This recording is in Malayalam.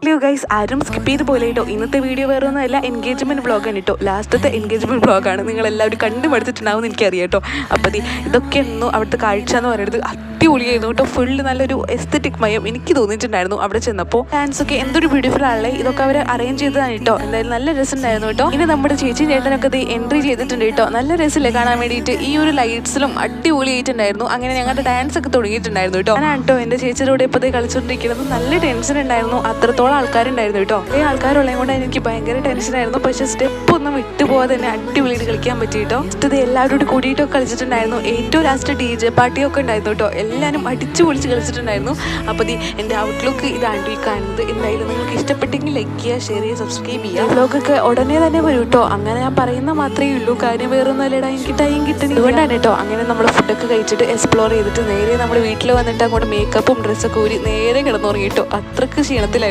ഇല്ലയോ ഗൈസ്, ആരും സ്കിപ്പ് ചെയ്ത് പോലെ കേട്ടോ. ഇന്നത്തെ വീഡിയോ വേറെ ഒന്നുമല്ല, എൻഗേജ്മെൻറ്റ് വ്ളോഗാണ് കേട്ടോ. ലാസ്റ്റത്തെ എൻഗേജ്മെൻറ്റ് വ്ളോഗാണ്. നിങ്ങളെല്ലാവരും കണ്ടുമടുത്തിട്ടുണ്ടാവും എന്ന് എനിക്കറിയാം കേട്ടോ. അപ്പോൾ ഇതൊക്കെയായിരുന്നു അവിടുത്തെ കാഴ്ച എന്ന് പറയുന്നത്. അടിപൊളിയായിരുന്നു കേട്ടോ. ഫുള്ള് നല്ലൊരു എസ്തറ്റിക് മയം എനിക്ക് തോന്നിയിട്ടുണ്ടായിരുന്നു അവിടെ ചെന്നപ്പോൾ. ഡാൻസൊക്കെ എന്തൊരു ബ്യൂട്ടിഫുൾ ആണല്ലേ. ഇതൊക്കെ അവർ അറേഞ്ച് ചെയ്തതാണ് കേട്ടോ. എന്തായാലും നല്ല രസമുണ്ടായിരുന്നു കേട്ടോ. ഇനി നമ്മുടെ ചേച്ചി ചേട്ടനൊക്കെ ഇത് എൻട്രി ചെയ്തിട്ടുണ്ട് കേട്ടോ. നല്ല രസമില്ലേ കാണാൻ വേണ്ടിയിട്ട്. ഈ ഒരു ലൈറ്റ്സിലും അടിപൊളിയായിട്ടുണ്ടായിരുന്നു. അങ്ങനെ ഞങ്ങളുടെ ഡാൻസ് ഒക്കെ തുടങ്ങിയിട്ടുണ്ടായിരുന്നു കേട്ടോ. ഞാനാണ് കേട്ടോ എൻ്റെ ചേച്ചിയുടെ കൂടെ ഇപ്പോൾ കളിച്ചുകൊണ്ടിരിക്കുന്നത്. നല്ല ടെൻഷൻ ഉണ്ടായിരുന്നു. അത്രത്തോളം ആൾക്കാരുണ്ടായിരുന്നു കേട്ടോ. ഈ ആൾക്കാരുള്ളത് കൊണ്ട് എനിക്ക് ഭയങ്കര ടെൻഷനായിരുന്നു. പക്ഷേ സ്റ്റെപ്പ് ഒന്നും വിട്ടുപോകാതെ തന്നെ അടിപൊളിയായിട്ട് കളിക്കാൻ പറ്റി കേട്ടോ. ഇത് എല്ലാവരോട് കൂടിയിട്ടൊക്കെ കളിച്ചിട്ടുണ്ടായിരുന്നു. ഏറ്റവും ലാസ്റ്റ് DJ പാർട്ടിയൊക്കെ ഉണ്ടായിരുന്നു കേട്ടോ. എല്ലാവരും അടിച്ചു പൊളിച്ച് കളിച്ചിട്ടുണ്ടായിരുന്നു. അപ്പോൾ എൻ്റെ ഔട്ട്ലുക്ക് ഇതാണ് ഈ കാണുന്നത്. എന്തായാലും നിങ്ങൾക്ക് ഇഷ്ടപ്പെട്ടെങ്കിൽ ലൈക്ക് ചെയ്യുക, ഷെയർ ചെയ്യുക, സബ്സ്ക്രൈബ് ചെയ്യുക. വ്ലോഗൊക്കെ ഉടനെ തന്നെ വരും കേട്ടോ. അങ്ങനെ ഞാൻ പറയുന്ന മാത്രമേ ഉള്ളൂ. കാര്യം വേറൊന്നും അല്ലടാ, എനിക്ക് ടൈം കിട്ടുന്നത് അതുകൊണ്ടാണ് കേട്ടോ. അങ്ങനെ നമ്മൾ ഫുഡൊക്കെ കഴിച്ചിട്ട് എക്സ്പ്ലോർ ചെയ്തിട്ട് നേരെ നമ്മൾ വീട്ടിൽ വന്നിട്ട് അങ്ങോട്ട് മേക്കപ്പും ഡ്രസ്സൊക്കെ ഊരി നേരെ കിടന്നുറങ്ങി കേട്ടോ. അത്രയ്ക്ക് ക്ഷീണത്തിലായിരുന്നു.